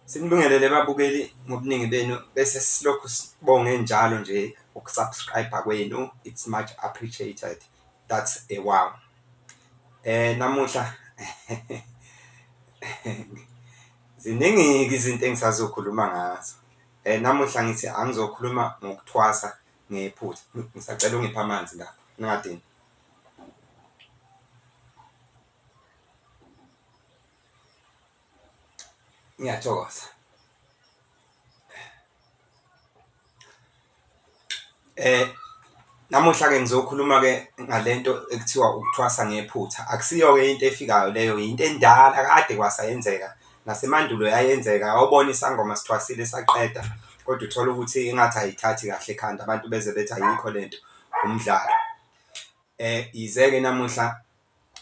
Sinibingelele babukeli ngobuningi benu bese silokhu sibonge njalo nje ukusubscribe kwenu. It's much appreciated. That's a wow. Namuhla ziningi izinto engisazokhuluma ngazo. Namuhla ngithi angizokhuluma ngokuthwasa ngephutha. Ngisacela ungipha amanzi la. Ningadini. Ngiyathokoza. Namuhla ke ngizokhuluma ke ngalento ekuthiwa ukuthwasa ngephutha. Akusiyo ke into efikayo leyo, into endala kade kwasayenzeka. Nasemandulo yayenzeka. Awubona isangoma sithwasile saqeda, kodwa uthola ukuthi engathi ayithathi kahle ekhanda, abantu beze bethi ayikho lento, umdlalo. Yize-ke namuhla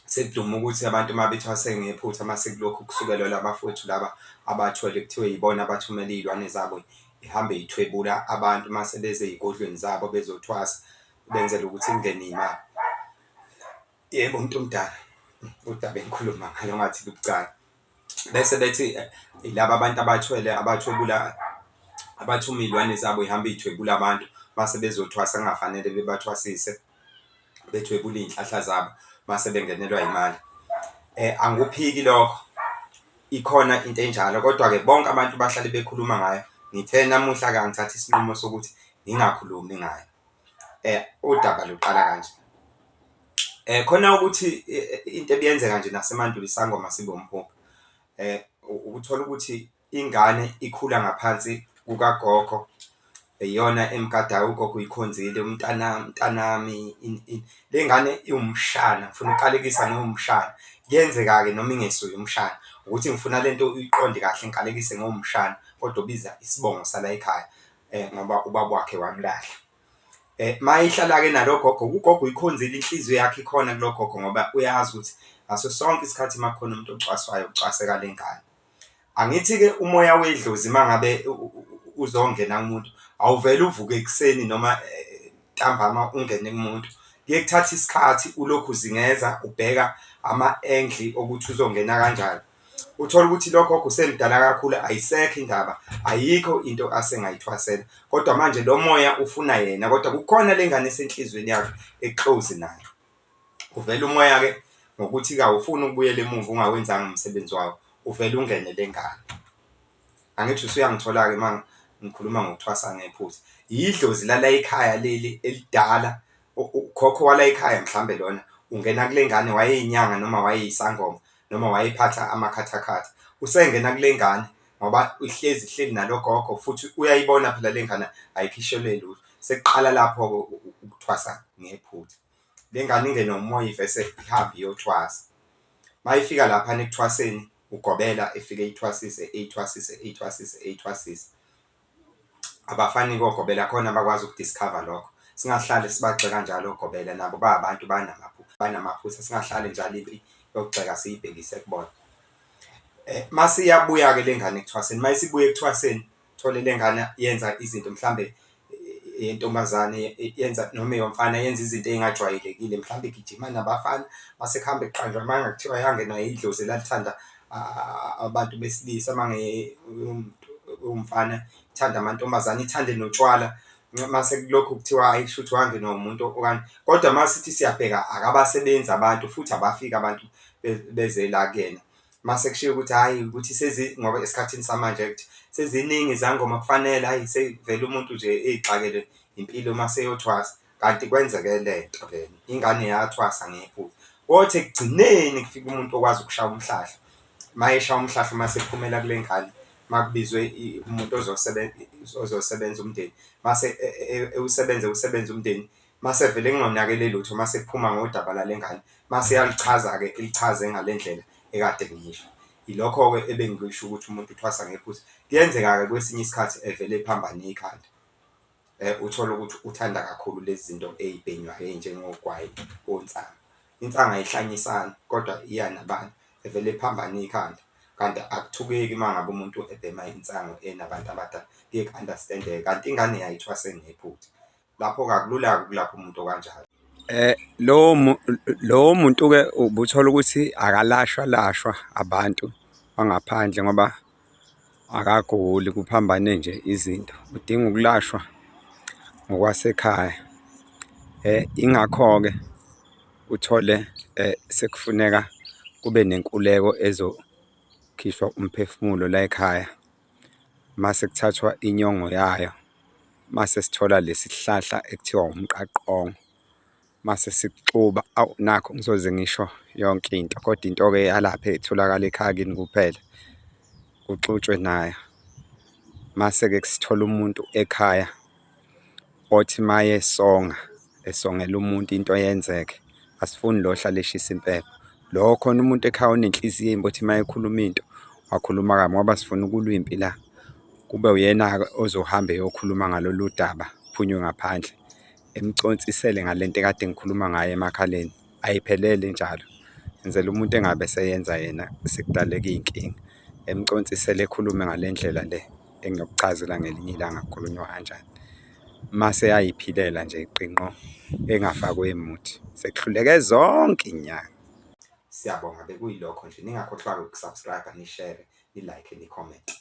sekuduma ukuthi abantu uma bethwase ngephutha mase kulokhu kusukelwa labafowethu laba abathwele kuthiwe yibona abathumela iy'lwane zabo ihambe ithwebula abantu mase beze ey'godlweni zabo bezothwasa benzela ukuthi kungene iy'mali. Yebo, umuntu omdala udaba engikhuluma ngalo ngathi lubucayi. Bese bethi yilaba abantu abathwebula abathuma iy'lwane zabo ihambe iy'thwebula abantu mase bezothwasa kungafanele bebathwasise, bethwebula iy'nhlahla zabo mase bengenelwa imali. Angikuphiki lokho, ikhona into enjalo, kodwa-ke bonke abantu bahlale bekhuluma ngayo. Ngithe namuhla-ke angithatha isinqumo sokuthi ngingakhulumi ngayo. Udaba luqala kanje. Khona ukuthi into ebiyenzeka nje nasemandulo isangoma sibe umphupho. Ukuthola ukuthi ingane ikhula ngaphansi kukagogo, iyona emgadayo, ugogo uyikhonzile, mntanami. Le ngane iwumshana, ngifuna ukuqalekisa ngewumshana. Kuyenzeka-ke noma ingesuye umshana, ukuthi ngifuna lento uyiqonde kahle, ngiqalekise ngewumshana, kodwa ubiza isibongo sala ekhaya ngoba ubaba wakhe wamlahla. Mayihlala-ke nalo gogo, ugogo uyikhonzile, inhliziyo yakhe ikhona kulo gogo ngoba uyazi ukuthi ngaso sonke isikhathi uma kukhona umuntu ocwaswayo ucwaseka le ngane. Angithi-ke umoya wedlozi uma ngabe uzongena kumuntu, awuvele uvuke ekuseni noma ntambama ungene kumuntu. Kuye kuthatha isikhathi ulokhu uzingeza ubheka ama-angle okuthi uzongena kanjani. Uthola ukuthi lo gogo usemdala kakhulu, ayisekho indaba, ayikho into asengayithwasela, kodwa manje lo moya ufuna yena, kodwa kukhona le ngane esenhlizweni yakhe eclose nayo. Uvele umoya-ke ngokuthi-ke awufuni ukubuyela emuva ungawenzanga umsebenzi wawo, uvele ungene le ngane. Angithi usuyangithola-ke uma ngikhuluma ngokuthwasa ngephutha. Yidlozi lala ekhaya leli elidala, ukhokho wala ekhaya mhlambe lona ungena kule ngane, wayeyinyanga noma wayeyisangoma noma wayephatha amakhathakhatha. Usengena kule ngane ngoba ihleli nalo gogo, futhi uyayibona phela le ngane ayikhishelwe lutho. Sekuqala lapho-ke ukuthwasa ngephutha. Le ngane ingene umoya ivese ihambe iyothwasa. Mayifika laphana ekuthwaseni ugobela, efike eyithwasise. Abafani kogobela khona abakwazi ukudiscover lokho. Singahlali sibagxe kanjalo ogobela, nabo bayabantu banamaphutha. Singahlali njalo yokugxeka siyibhekise kubona. Masiyabuya-ke le ngane ekuthwaseni, mayisibuya ekuthwaseni, thole le ngane yenza izinto mhlambe yentombazane yenza noma eyomfana yenza izinto ey'ngajwayelekile, mhlawumbe igijima nabafana mase kuhambe kuqanjwa mangakuthiwa yangenwa yidlozi elalithanda abantu besilisa, umfana ithanda amantombazane, ithande notshwala. Mase kulokhu kuthiwa hayi shuthi wangenwa umuntu okanye, kodwa masithi siyabheka akabasebenzi abantu futhi abafiki abantu beze la kuyena. Mase kushiwo ukuthi hhayi ukuthi ngoba esikhathini samanje kuthi seziningi izangoma, kufanele hhayi sevele umuntu nje ey'xakele impilo mase eyothwasa. Kanti kwenzeke lento lena, ingane yathwasa ngephutha. Kothi ekugcineni kufika umuntu okwazi ukushaya umhlahla. Mayeshaya umhlahla mase ephumela kule ngane, makubizwe umuntu ozosebenza umndeni, mase usebenza umndeni, mase vele kungonakele lutho, mase kuphuma ngodaba lale ngane, mase iyalichaza-ke, ilichaze ngale ndlela ekade ngisho. Ilokho-ke ebengisho ukuthi umuntu uthwasa ngephutha. Kuyenzeka-ke kwesinye isikhathi evele ephambane ikhanda. Uthole ukuthi uthanda kakhulu lezi zinto ey'bhenywayo ey'njengogwayi, onsango. Insanga ayihlanyisani, kodwa iya nabantu, evele ephambane ikhanda. Kanti akuthukeki uma ngabe umuntu ebhema insango enabantu abadala, kuye ku-understand-eke. Kanti ingane yayithwase ngephutha. Lapho-ke akulula-ke ukulapha umuntu okanjalo. Lowo muntu-ke ubuthola ukuthi akalashwa abantu bangaphandle ngoba akaguli, kuphambane nje izinto, udinga ukulashwa ngokwasekhaya. Ingakho-ke uthole sekufuneka kube nenkululeko ezokhishwa umphefumulo la ekhaya. Mase kuthathwa inyongo yayo, mase sithola lesi sihlahla ekuthiwa umqaqongo, mase sikuxuba. Awu, nakho ngizoze ngisho yonke into, kodwa into-ke yalapha etholakala ekhaya kini kuphela, kuxutshwe nayo. Mase-ke sithola umuntu ekhaya othi maye esongela umuntu into yenzeke. Asifuni lo ohlala eshisa impepho. Lo khona umuntu ekhaya onenhliziyo embi othi mayekhuluma into wakhuluma kabi, ngoba sifuna ukulwa impi la. Kube uyena-ke ozohamba eyokhuluma ngalolu daba, phunywe ngaphandle, emcontsisele ngalento ekade ngikhuluma ngayo emakhaleni. Ayiphelele njalo, ngenzela umuntu engabe eseyenza yena sekudaleka iy'nkinga. Emcontsisele, ekhulume ngale ndlela le engiyokuchazela ngelinye ilanga kukhulunywa kanjani. Mase ayiphilela nje iqinqo, engafakwe emuthi, sekuhluleke zonke iy'nyanga. Siyabonga, bekuyilokho nje. Ningakhohlwa-ke ukusubscribe, nishere, nilike, nikhommente.